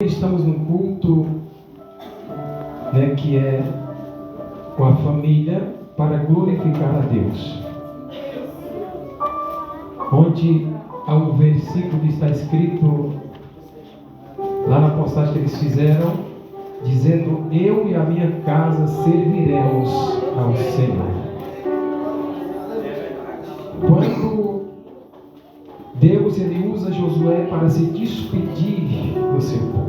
Estamos no culto, que é com a família para glorificar a Deus. Onde há um versículo que está escrito lá na postagem que eles fizeram, dizendo: eu e a minha casa serviremos ao Senhor. Quando Deus ele usa Josué para se despedir do seu povo,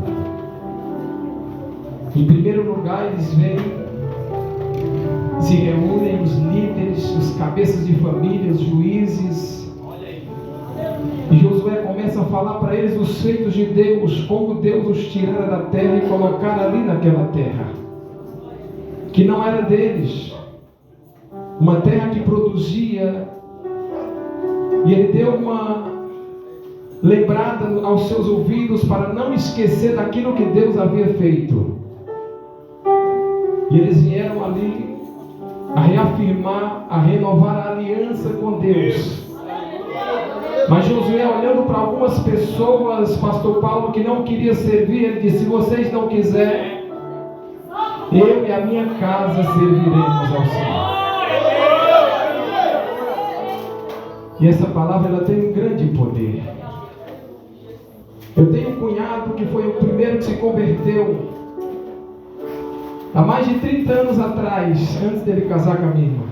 em primeiro lugar eles vêm, se reúnem os líderes, os cabeças de família, os juízes, e Josué começa a falar para eles os feitos de Deus, como Deus os tirara da terra e colocara ali naquela terra, que não era deles, uma terra que produzia, e ele deu uma lembrada aos seus ouvidos para não esquecer daquilo que Deus havia feito. E eles vieram ali a reafirmar, a renovar a aliança com Deus. Mas Josué, olhando para algumas pessoas, pastor Paulo, que não queria servir, ele disse: se vocês não quiserem, eu e a minha casa serviremos ao Senhor. E essa palavra ela tem um grande poder. Eu tenho um cunhado que foi o primeiro que se converteu há mais de 30 anos atrás, antes dele casar com a minha irmã.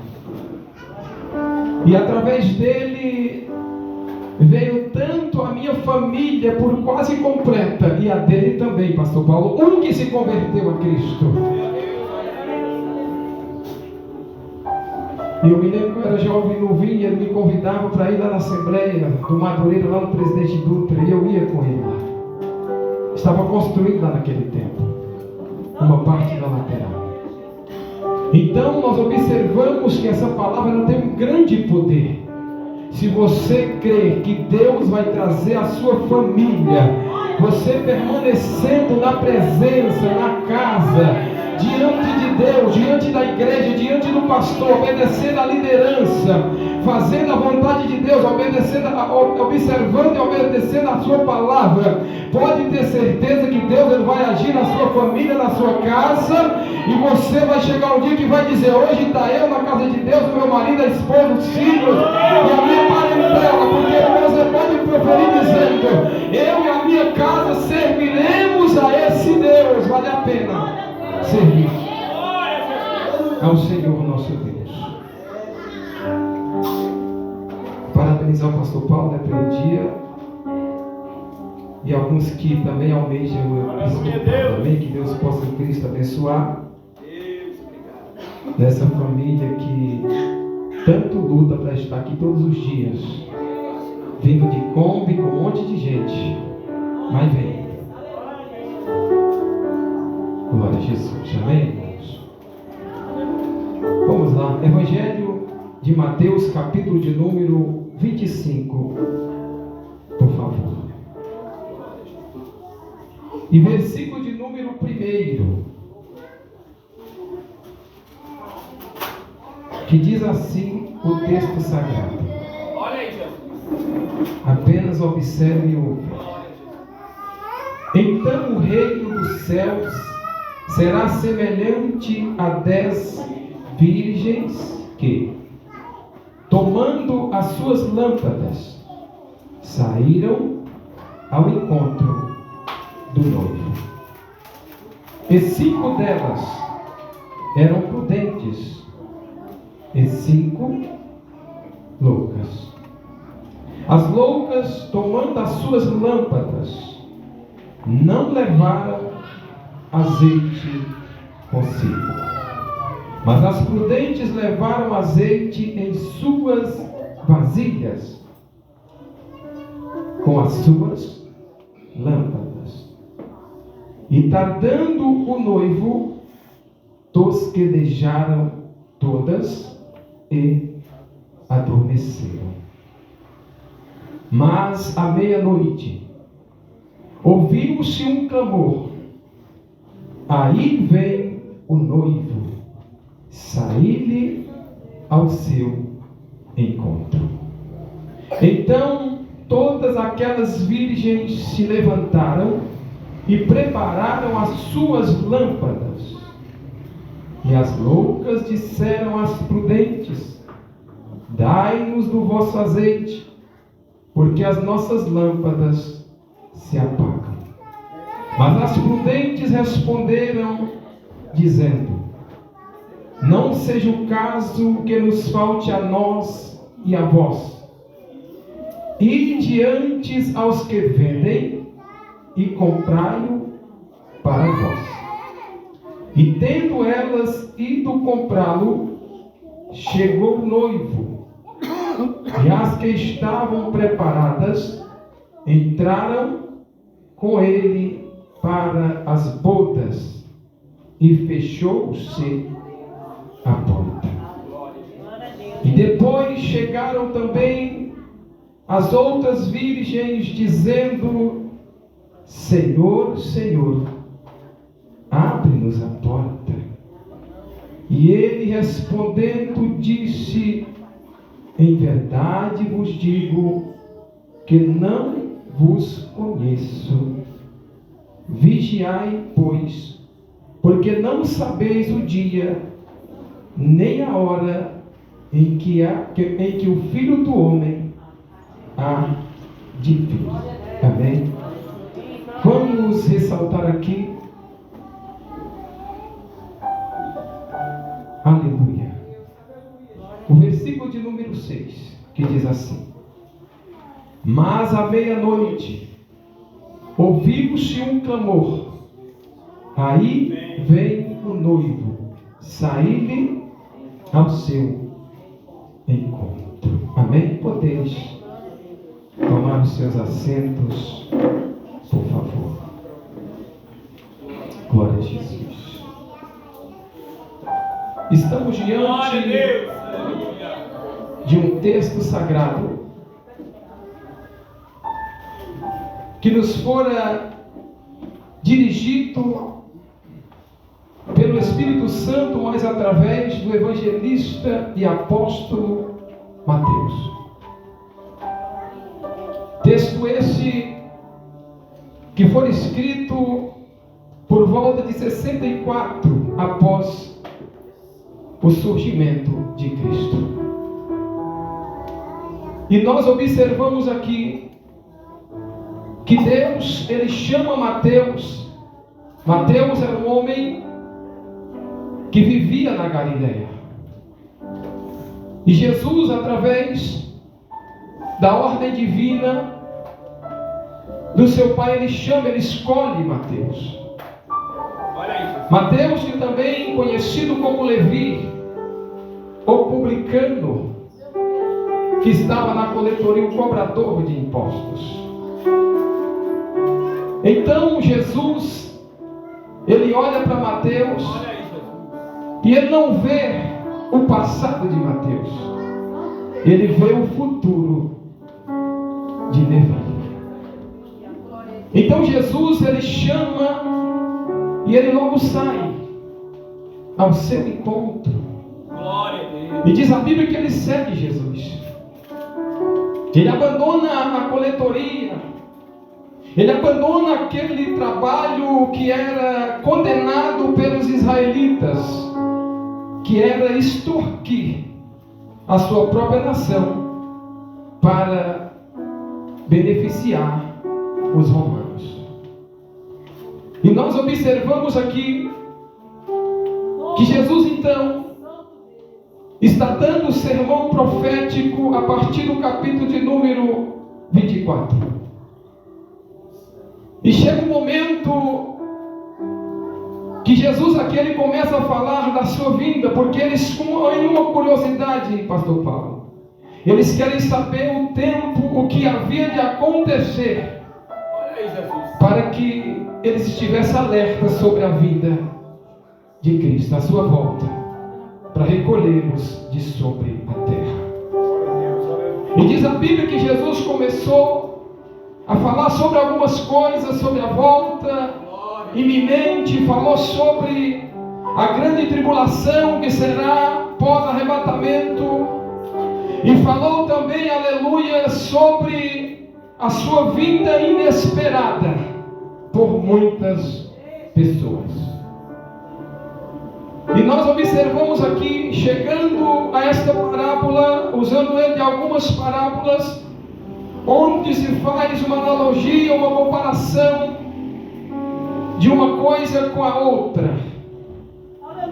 E através dele veio tanto a minha família por quase completa, e a dele também, pastor Paulo, um que se converteu a Cristo. E eu me lembro que eu era jovem novinho, e ele me convidava para ir lá na Assembleia do Madureira, lá no Presidente Dutra, e eu ia com ele lá. Estava construído lá naquele tempo uma parte da lateral. Então nós observamos que essa palavra ela tem um grande poder. Se você crer que Deus vai trazer a sua família, você permanecendo na presença, na casa, diante de Deus, diante da igreja, diante do pastor, obedecendo a liderança, fazendo a vontade de Deus, observando e obedecendo a sua palavra, pode ter certeza que Deus ele vai agir na sua família, na sua casa, e você vai chegar um dia que vai dizer: hoje está eu na casa de Deus, o meu marido, a esposa, os filhos, e a minha parentela, porque você pode proferir dizendo: eu e a minha casa serviremos a esse Deus. Vale a pena servir ao Senhor nosso Deus. Parabenizar o pastor Paulo pelo dia, e alguns que também almejam também, que Deus possa em Cristo abençoar dessa família que tanto luta para estar aqui todos os dias, vindo de Kombi com um monte de gente, mas vem. Glória a Jesus, amém, irmãos? Vamos lá, Evangelho de Mateus, capítulo de número 25, por favor. E versículo de número 1, que diz assim o texto sagrado. Apenas observe e ouve. Então o reino dos céus será semelhante a 10 virgens que, tomando as suas lâmpadas, saíram ao encontro do noivo. E 5 delas eram prudentes e 5 loucas. As loucas, tomando as suas lâmpadas, não levaram azeite consigo, mas as prudentes levaram azeite em suas vasilhas, com as suas lâmpadas. E tardando o noivo, tosquedejaram todas e adormeceram. Mas à meia-noite ouviu-se um clamor: aí vem o noivo, saí-lhe ao seu encontro. Então todas aquelas virgens se levantaram e prepararam as suas lâmpadas. E as loucas disseram às prudentes: dai-nos do vosso azeite, porque as nossas lâmpadas se apagam. Mas as prudentes responderam, dizendo: não seja o caso que nos falte a nós e a vós. Ide antes aos que vendem e comprai-o para vós. E tendo elas ido comprá-lo, chegou o noivo, e as que estavam preparadas entraram com ele para as bodas, e fechou-se a porta. E depois chegaram também as outras virgens, dizendo: Senhor, Senhor, abre-nos a porta. E ele respondendo disse: em verdade vos digo que não vos conheço. Vigiai, pois, porque não sabeis o dia nem a hora em que o Filho do Homem há de vir. Amém? Vamos ressaltar aqui. Aleluia. O versículo de número 6, que diz assim: mas à meia-noite ouviu-se um clamor. Aí vem o noivo, saí-lhe ao seu encontro. Amém? Podeis tomar os seus assentos, por favor. Glória a Jesus. Estamos diante de um texto sagrado que nos fora dirigido pelo Espírito Santo, mas através do evangelista e apóstolo Mateus. Texto esse que foi escrito por volta de 64 após o surgimento de Cristo. E nós observamos aqui que Deus, ele chama Mateus. Mateus era um homem que vivia na Galileia. E Jesus, através da ordem divina do seu Pai, ele chama, ele escolhe Mateus. Mateus, que também conhecido como Levi, o publicano, que estava na coletoria, o cobrador de impostos. Então Jesus, ele olha para Mateus e ele não vê o passado de Mateus, ele vê o futuro de Levi. Então Jesus, ele chama e ele logo sai ao seu encontro. E diz a Bíblia que ele segue Jesus. Ele abandona a coletoria, ele abandona aquele trabalho que era condenado pelos israelitas, que era extorquir a sua própria nação para beneficiar os romanos. E nós observamos aqui que Jesus então está dando o sermão profético a partir do capítulo de número 24. E chega um momento que Jesus aqui ele começa a falar da sua vinda, porque eles, com uma curiosidade, pastor Paulo, eles querem saber o tempo, o que havia de acontecer, para que eles estivessem alertas sobre a vinda de Cristo, a sua volta, para recolhê-los de sobre a terra. E diz a Bíblia que Jesus começou a falar sobre algumas coisas, sobre a volta iminente, falou sobre a grande tribulação que será pós-arrebatamento, e falou também, aleluia, sobre a sua vinda inesperada, por muitas pessoas. E nós observamos aqui, chegando a esta parábola, usando ele de algumas parábolas, onde se faz uma analogia, uma comparação de uma coisa com a outra.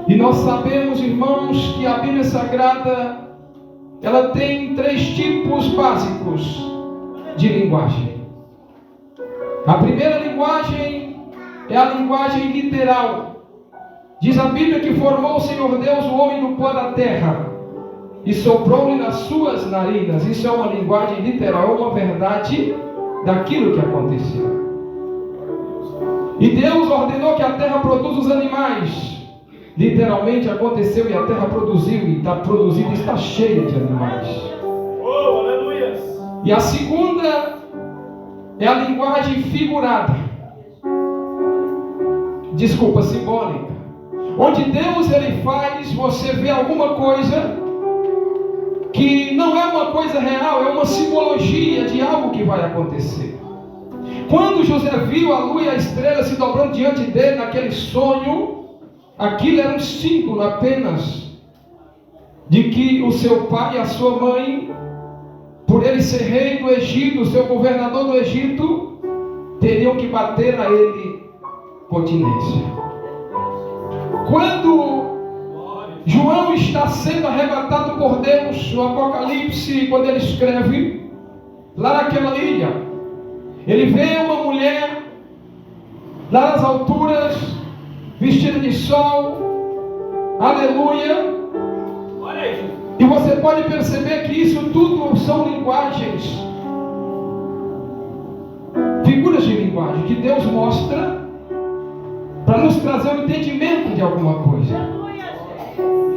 E nós sabemos, irmãos, que a Bíblia Sagrada, ela tem 3 tipos básicos de linguagem. A primeira linguagem é a linguagem literal. Diz a Bíblia que formou o Senhor Deus o homem do pó da terra e soprou-lhe nas suas narinas. Isso é uma linguagem literal, é uma verdade daquilo que aconteceu. E Deus ordenou que a terra produza os animais. Literalmente aconteceu e a terra produziu, e está produzindo, está cheia de animais. Oh, aleluia! E a segunda é a linguagem figurada. Desculpa, simbólica. Onde Deus ele faz você ver alguma coisa que não é uma coisa real, é uma simbologia de algo que vai acontecer. Quando José viu a lua e a estrela se dobrando diante dele naquele sonho, aquilo era um símbolo apenas de que o seu pai e a sua mãe, por ele ser rei do Egito, o seu governador do Egito, teriam que bater a ele continência. Quando João está sendo arrebatado por Deus no Apocalipse, quando ele escreve, lá naquela ilha, ele vê uma mulher lá nas alturas, vestida de sol, aleluia. E você pode perceber que isso tudo são linguagens, figuras de linguagem que Deus mostra para nos trazer o entendimento de alguma coisa.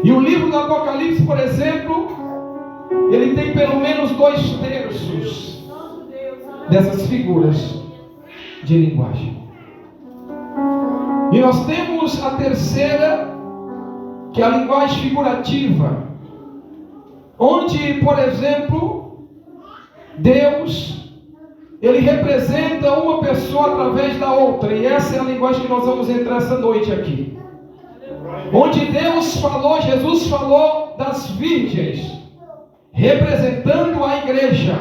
E o livro do Apocalipse, por exemplo, ele tem pelo menos 2/3 dessas figuras de linguagem. E nós temos a terceira, que é a linguagem figurativa, onde, por exemplo, Deus, ele representa uma pessoa através da outra, e essa é a linguagem que nós vamos entrar essa noite aqui. Onde Deus falou, Jesus falou das virgens, representando a igreja.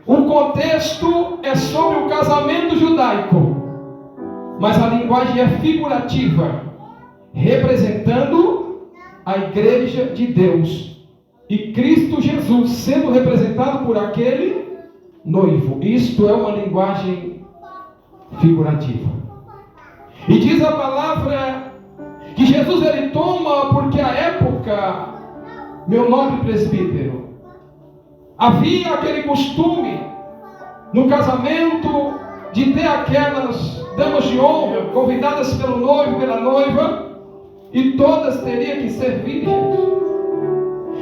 O contexto é sobre o casamento judaico, mas a linguagem é figurativa, representando a igreja de Deus e Cristo Jesus sendo representado por aquele noivo. Isto é uma linguagem figurativa. E diz a palavra que Jesus ele toma, porque a época, meu nobre presbítero, havia aquele costume no casamento de ter aquelas damas de honra convidadas pelo noivo, pela noiva, e todas teriam que ser virgens.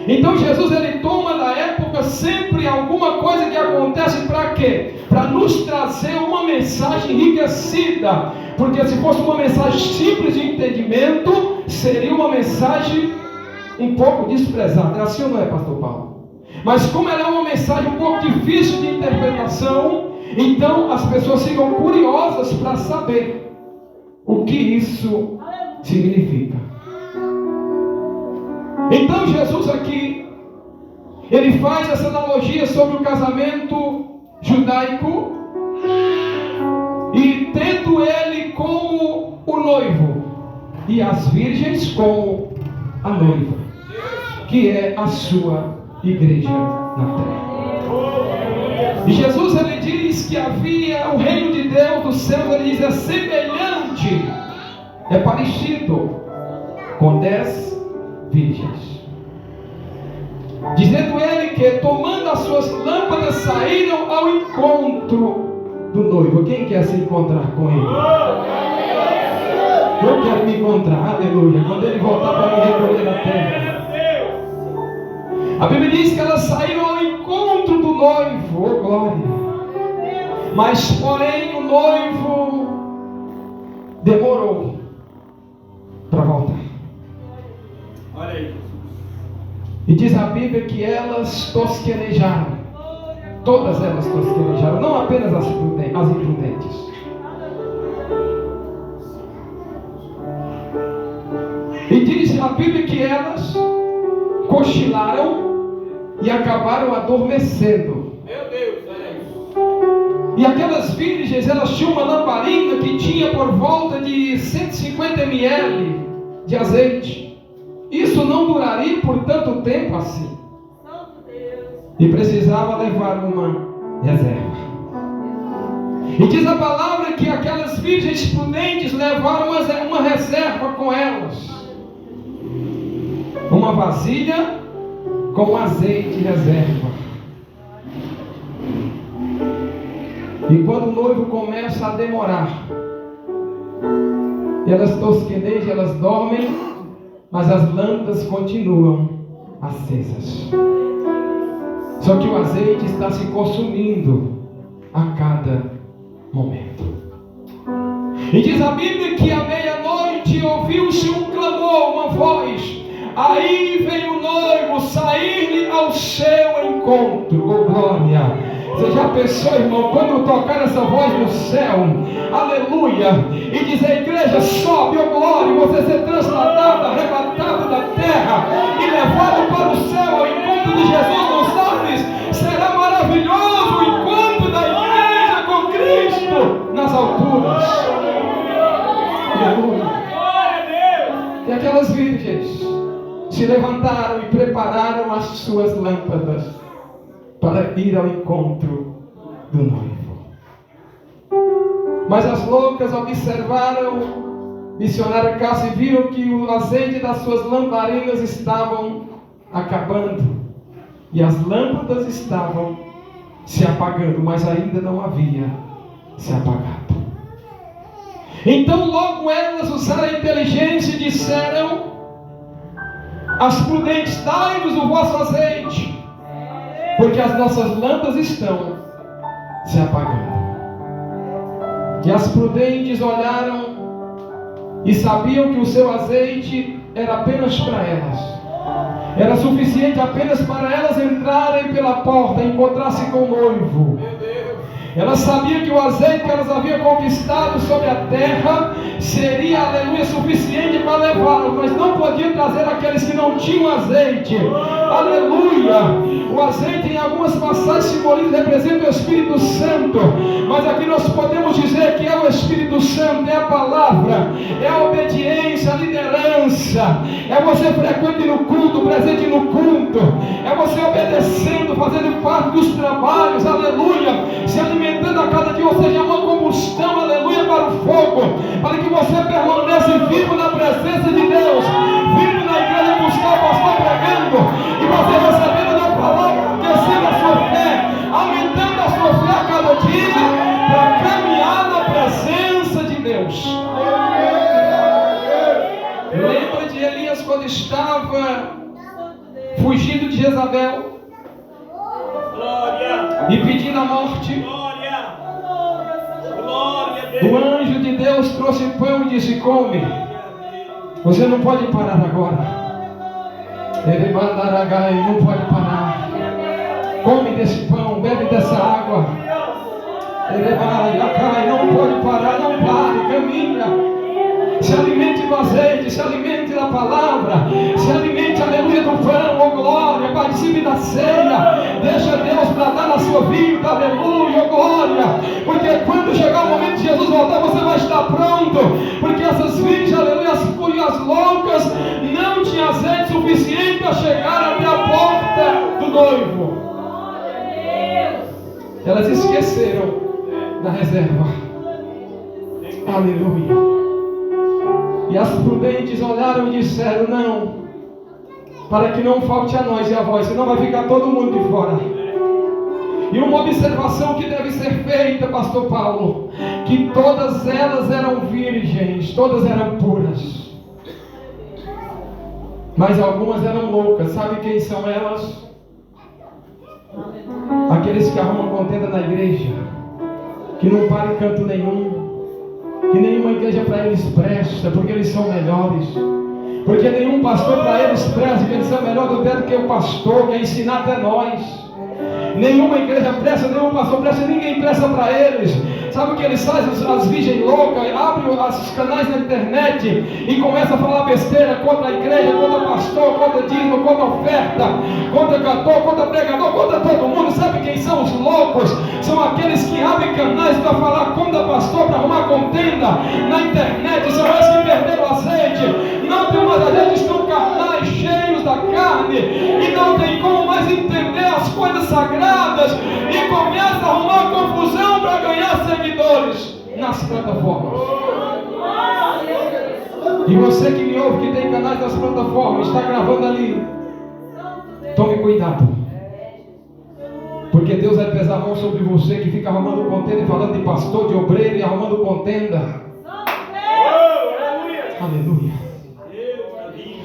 Então Jesus ele toma da época sempre alguma coisa que acontece para quê? Para nos trazer uma mensagem enriquecida, porque se fosse uma mensagem simples de entendimento, seria uma mensagem um pouco desprezada. É assim ou não é, pastor Paulo? Mas como ela é uma mensagem um pouco difícil de interpretação, então as pessoas ficam curiosas para saber o que isso significa. Então Jesus aqui, ele faz essa analogia sobre o casamento judaico, e tendo ele como o noivo e as virgens como a noiva, que é a sua igreja na terra. E Jesus ele diz que havia o reino de Deus do céu, ele diz, é semelhante, é parecido com 10 virgens. Dizendo ele que tomando as suas lâmpadas saíram ao encontro do noivo. Quem quer se encontrar com ele? Eu quero me encontrar, aleluia, quando ele voltar para me recolher na terra. A Bíblia diz que elas saíram ao encontro do noivo, oh glória. Mas porém o noivo demorou para voltar. Olha aí. E diz a Bíblia que elas tosquenejaram. Todas elas tosquenejaram, não apenas as imprudentes. E diz a Bíblia que elas cochilaram e acabaram adormecendo. Meu Deus, olha isso. E aquelas virgens, elas tinham uma lamparina que tinha por volta de 150 ml de azeite. Isso não duraria por tanto tempo assim. E precisava levar uma reserva. E diz a palavra que aquelas virgens prudentes levaram uma reserva com elas. Uma vasilha com azeite reserva. E quando o noivo começa a demorar, elas tosquenejam, elas dormem, mas as lâmpadas continuam acesas. Só que o azeite está se consumindo a cada momento. E diz a Bíblia que à meia-noite ouviu-se um clamor, uma voz. Aí vem o noivo sair-lhe ao seu encontro. Oh, glória! Você já pensou, irmão, quando tocar essa voz no céu, aleluia, e dizer: igreja, sobe, oh glória, você ser trasladado, arrebatado da terra e levado para o céu ao encontro de Jesus nos ares. Será maravilhoso o encontro da igreja com Cristo nas alturas. Aleluia. E aquelas virgens se levantaram e prepararam as suas lâmpadas para ir ao encontro do noivo. Mas as loucas observaram, missionária Cássia, e viram que o azeite das suas lamparinas estavam acabando. E as lâmpadas estavam se apagando, mas ainda não havia se apagado. Então logo elas usaram a inteligência e disseram: as prudentes, dai-nos o vosso azeite, porque as nossas lâmpadas estão se apagando. E as prudentes olharam e sabiam que o seu azeite era apenas para elas. Era suficiente apenas para elas entrarem pela porta e encontrar-se com o noivo. Elas sabiam que o azeite que elas haviam conquistado sobre a terra seria, aleluia, suficiente para levá-los, mas não podiam trazer aqueles que não tinham azeite. Aleluia! O azeite em algumas passagens simboliza, representa o Espírito Santo, mas aqui nós podemos dizer que é o Espírito Santo, é a palavra, é a obediência, a liderança, é você frequente no culto, presente no culto, é você obedecendo, fazendo parte dos trabalhos, aleluia, se alimentando a cada dia, ou seja, uma combustão, aleluia, para o fogo, para que você permaneça vivo na presença de Deus, vivo na igreja, buscar o pastor pregando, e você recebendo da palavra, crescendo a sua fé, aumentando a sua fé a cada dia, para caminhar na presença de Deus. Lembra de Elias quando estava fugindo de Jezabel e pedindo a morte? O anjo de Deus trouxe pão e disse: come. Você não pode parar agora. Ele mandará, não pode parar. Come desse pão, bebe dessa água. Ele vai, não pode parar, não pare, caminha. Se alimente do azeite, se alimente da palavra, se alimente, aleluia, do pão, oh glória, participe da ceia, deixa Deus tratar na sua vida, aleluia, oh glória, porque quando chegar o momento de Jesus voltar, você vai estar pronto, porque essas virgens, aleluia, as loucas, não tinham azeite suficiente para chegar até a porta do noivo. Elas esqueceram da reserva, aleluia. E as prudentes olharam e disseram: não, para que não falte a nós e a vós, senão vai ficar todo mundo de fora. E uma observação que deve ser feita, pastor Paulo, que todas elas eram virgens, todas eram puras, mas algumas eram loucas. Sabe quem são elas? Aqueles que arrumam contenda na igreja, que não param em canto nenhum, que nenhuma igreja para eles presta, porque eles são melhores, porque nenhum pastor para eles presta, que eles são melhor do que o pastor, que é ensinar até nós. Nenhuma igreja presta, nenhum pastor presta, ninguém presta para eles, Sabe o que eles fazem? As virgens loucas abrem os canais na internet e começam a falar besteira contra a igreja, contra pastor, contra dízimo, contra oferta, contra cantor, contra pregador, contra todo mundo. Sabe quem são os loucos? São aqueles que abrem canais para falar contra pastor, para arrumar contenda na internet. São esses que perderam o azeite. Não tem mais azeite, estão carnais, cheios da carne, e não tem como mais entender as coisas sagradas, e começa a arrumar confusão para ganhar seguidores nas plataformas. E você que me ouve, que tem canais nas plataformas, está gravando ali, tome cuidado, porque Deus vai pesar a mão sobre você que fica arrumando contenda e falando de pastor, de obreiro e arrumando contenda. Aleluia.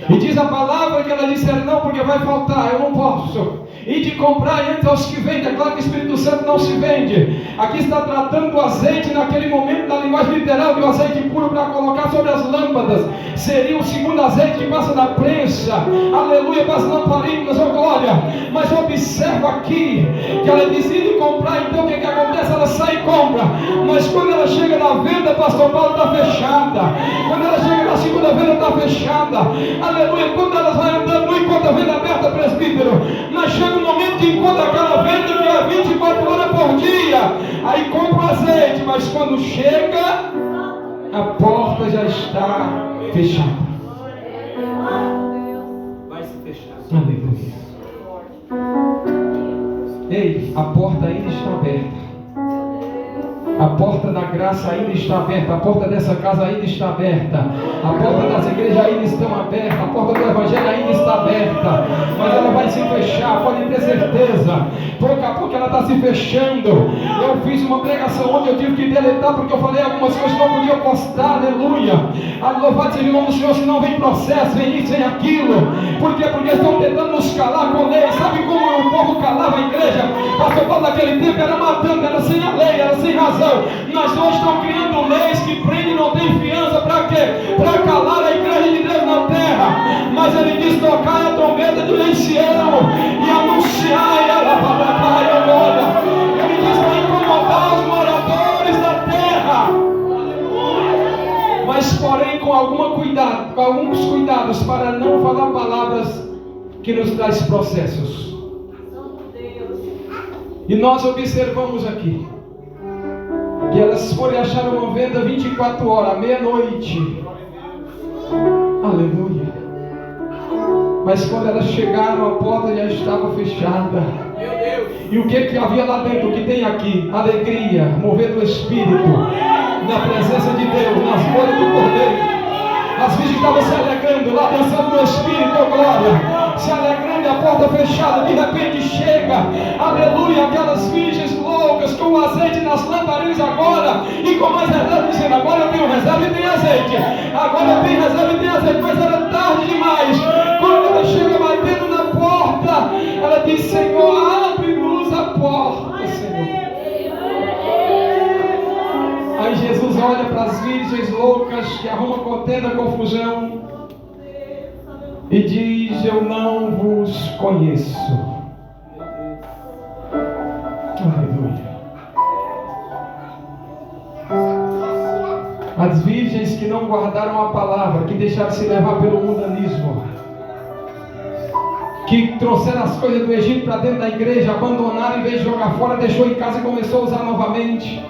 E diz a palavra que ela disse: não, porque vai faltar, eu não posso. E de comprar entre os que vendem. É claro que o Espírito Santo não se vende. Aqui está tratando do azeite naquele momento, na linguagem literal, de um azeite puro para colocar sobre as lâmpadas. Seria o segundo azeite que passa na prensa. Aleluia, para as lamparinas, oh glória. Mas observa aqui que ela decide comprar. Então o que acontece? Ela sai e compra. Mas quando ela chega na venda, pastor Paulo, está fechada. Quando ela chega na segunda venda, está fechada. Aleluia, quando ela vai andando, não encontra a venda aberta, presbítero. Mas chega um momento que encontra aquela venda que é 24 horas por dia. Aí compra o azeite, mas quando chega, a porta já está fechada. Vai se fechar. Aleluia. Ei, a porta ainda está aberta. A porta da graça ainda está aberta. A porta dessa casa ainda está aberta. A porta das igrejas ainda estão abertas. A porta do evangelho ainda está aberta. Mas ela vai se fechar, pode ter certeza. Pouco a pouco ela está se fechando. Eu fiz uma pregação onde eu tive que deletar, porque eu falei algumas coisas que não podia postar. Aleluia. Louvado seja o nome do Senhor. Se não vem processo, vem isso, vem aquilo. Por quê? Porque estão tentando nos calar com lei. Sabe como o povo calava a igreja? Pastor Paulo naquele tempo era matando, era sem a lei, era sem razão. Nós hoje estamos criando leis que prendem e não tem fiança. Para quê? Para calar a igreja de Deus na terra. Mas ele diz: tocai a trombeta do Sião e anunciai ela para cá, agora. Ele diz para incomodar os moradores da terra. Mas porém com alguns cuidados para não falar palavras que nos traz processos. E nós observamos aqui que elas foram achar uma venda 24 horas, meia-noite. Aleluia. Mas quando elas chegaram, a porta já estava fechada. E o que havia lá dentro? O que tem aqui? Alegria, mover do Espírito, na presença de Deus, nas folhas do Cordeiro. As virgens estavam se alegrando lá, dançando no Espírito, oh glória, se alegrando, a porta fechada. De repente chega, aleluia, aquelas virgens loucas com o azeite nas lamparinas agora, e com mais reserva, dizendo: agora eu tenho reserva e tenho azeite, agora eu tenho reserva e tenho azeite. Mas era tarde demais. Quando ela chega batendo na porta, ela diz: Senhor, abre-nos a porta, Senhor. Aí Jesus olha para as virgens loucas que arrumam contenda, confusão, e diz: eu não vos conheço. Aleluia. As virgens que não guardaram a palavra, que deixaram se levar pelo mundanismo, que trouxeram as coisas do Egito para dentro da igreja, abandonaram, em vez de jogar fora, deixou em casa e começou a usar novamente.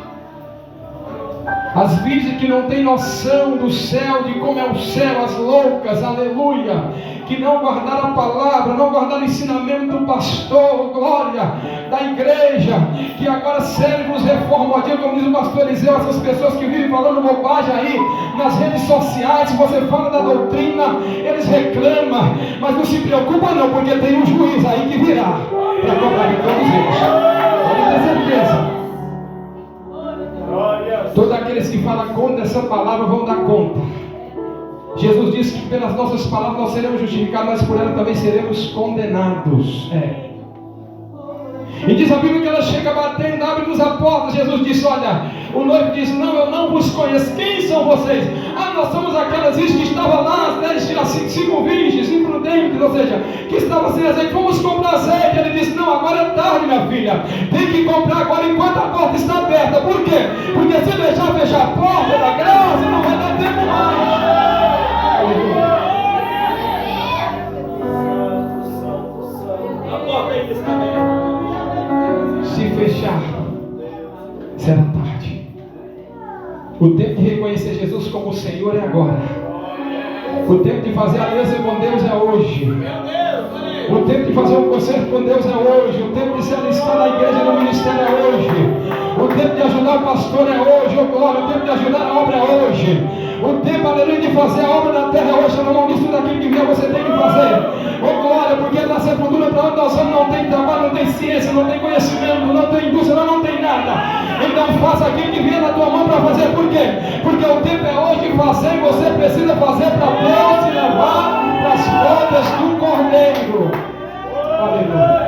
As virgens que não têm noção do céu, de como é o céu, as loucas, aleluia, que não guardaram a palavra, não guardaram o ensinamento do pastor, glória, da igreja, que agora servem os reformadinhos, como diz o pastor Eliseu, essas pessoas que vivem falando bobagem aí nas redes sociais. Se você fala da doutrina, eles reclamam, mas não se preocupa não, porque tem um juiz aí que virá para cobrar de todos eles. Pode ter certeza. Todos aqueles que falam contra essa palavra vão dar conta. Jesus disse que pelas nossas palavras nós seremos justificados, mas por ela também seremos condenados. E diz a Bíblia que ela chega batendo: abre-nos a porta. Jesus disse: olha, o noivo diz: não, eu não vos conheço. Quem são vocês? Nós somos aquelas virgens que estavam lá, as 5 virgens imprudentes, azeite, ou seja, que estava sem azeite. Vamos comprar azeite. Ele disse: não, agora é tarde, minha filha. Tem que comprar agora enquanto a porta está aberta. Por quê? Porque se deixar fechar a porta da graça, não vai dar tempo mais. Aleluia. A porta ainda está aberta. Se fechar, será tarde. O tempo de reconhecer Jesus como Senhor é agora. O tempo de fazer aliança com Deus é hoje. O tempo de fazer um concerto com Deus é hoje. O tempo de se alistar na igreja e no ministério é hoje. O tempo de ajudar o pastor é hoje. O tempo de ajudar a obra é hoje. O tempo, aleluia, de fazer a obra na terra é hoje. Eu não disse daquilo que vier, você tem que fazer. Glória, porque na sepultura para onde nós vamos não tem trabalho, não tem ciência, não tem conhecimento, não tem indústria, não tem nada. Então faça aquilo que vier na tua mão para fazer. Por quê? Porque o tempo é hoje de fazer e você precisa fazer para Deus te levar para as portas do Cordeiro. Aleluia.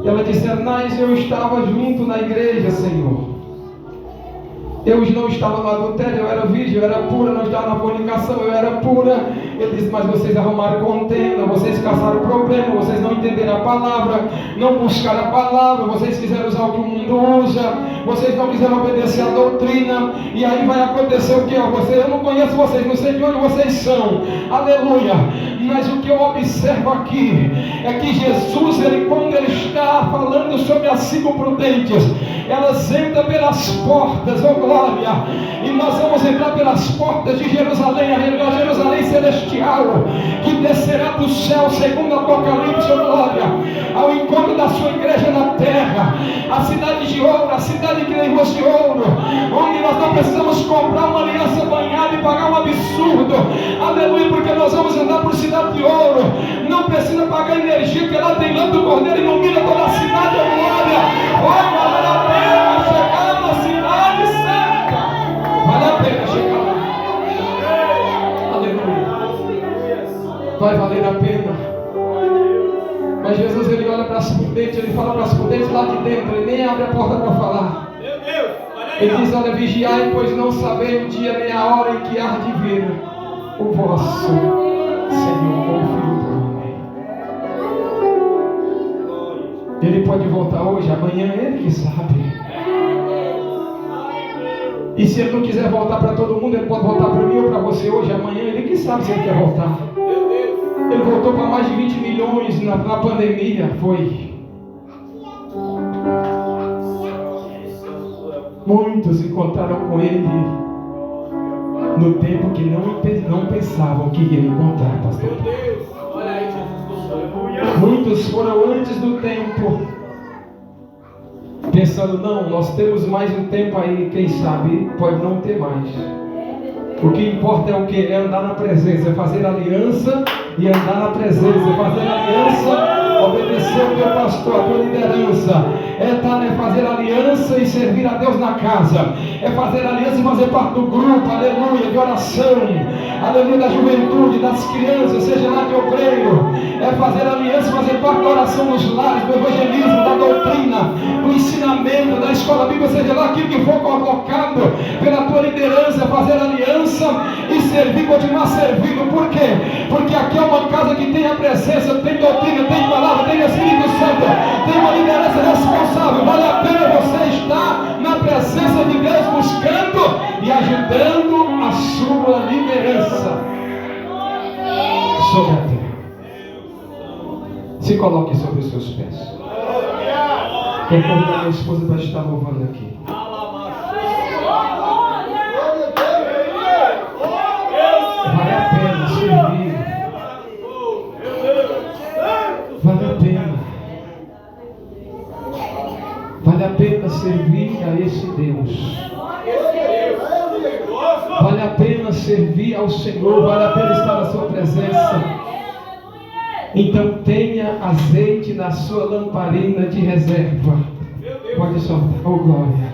Ela disse: Anás, eu estava junto na igreja, Senhor. Eu não estava no adultério, eu era virgem, eu era pura, não estava na fornicação, eu era pura. Ele disse: mas vocês arrumaram contenda, vocês caçaram problema, vocês não entenderam a palavra, não buscaram a palavra, vocês quiseram usar o que o mundo usa, vocês não quiseram obedecer a doutrina, e aí vai acontecer o que? Eu não conheço vocês, não sei de onde vocês são, aleluia. Mas o que eu observo aqui é que Jesus, quando ele está falando sobre as 5 prudentes, elas entram pelas portas, oh glória, e nós vamos entrar pelas portas de Jerusalém, a Jerusalém celestial, que descerá do céu, segundo Apocalipse, oh glória, ao encontro da sua igreja na terra, a cidade de ouro, a cidade que tem rosto de ouro, onde nós não precisamos comprar uma aliança banhada e pagar um absurdo, aleluia, porque nós vamos andar por cidade de ouro, não precisa pagar energia, porque lá tem lã do Cordeiro e ilumina toda a cidade, oh glória, vai valer a pena chegar na cidade santa, vale a pena chegar lá, aleluia, vai valer a pena. Mas Jesus, ele olha para as prudentes, ele fala para as prudentes lá de dentro, ele nem abre a porta para falar. Ele diz: olha, vigiai, pois não sabei o dia nem a hora em que há de vir o vosso Senhor, o Filho do Homem. Ele pode voltar hoje, amanhã, ele que sabe. E se ele não quiser voltar para todo mundo, ele pode voltar para mim ou para você hoje, amanhã, ele que sabe se ele quer voltar. Ele voltou para mais de 20 milhões na pandemia, foi. Muitos encontraram com ele no tempo que não pensavam que iam encontrar, pastor. Muitos foram antes do tempo, pensando: não, nós temos mais um tempo aí, quem sabe pode não ter mais. O que importa é o que? É andar na presença, é fazer aliança e andar na presença, é fazer aliança, obedecer o teu pastor, a tua liderança, é fazer aliança e servir a Deus na casa, é fazer aliança e fazer parte do grupo, aleluia, de oração, aleluia, da juventude, das crianças, seja lá de obreiro, é fazer aliança e fazer parte da oração nos lares, do evangelismo, da doutrina, do ensinamento, da escola bíblica, seja lá aquilo que for colocado pela tua liderança, é fazer aliança e servir, continuar servindo. Por quê? Porque aqui é uma casa que tem a presença, tem doutrina, tem palavra, tem Espírito Santo, tem uma liderança responsável. Vale a pena você estar na presença de Deus, buscando e ajudando a sua liderança sobre a terra. Se coloque sobre os seus pés. Quem convidar a minha esposa para estar louvando aqui. Vale a pena servir. Vale a pena. Vale a pena servir a esse Deus. Vale a pena servir ao Senhor. Vale a pena estar na sua presença. Então tenha azeite na sua lamparina de reserva. Pode soltar. Oh glória.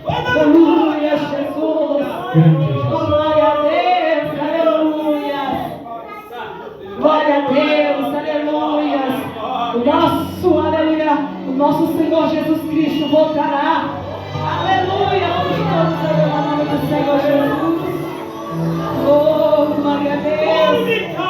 Aleluia, Jesus. Grande Jesus. Glória a Deus, aleluia. Glória a Deus, aleluia. O nosso Senhor Jesus Cristo voltará. Aleluia. Vamos todos adorar o nome do Senhor Jesus. Oh, glória a Deus.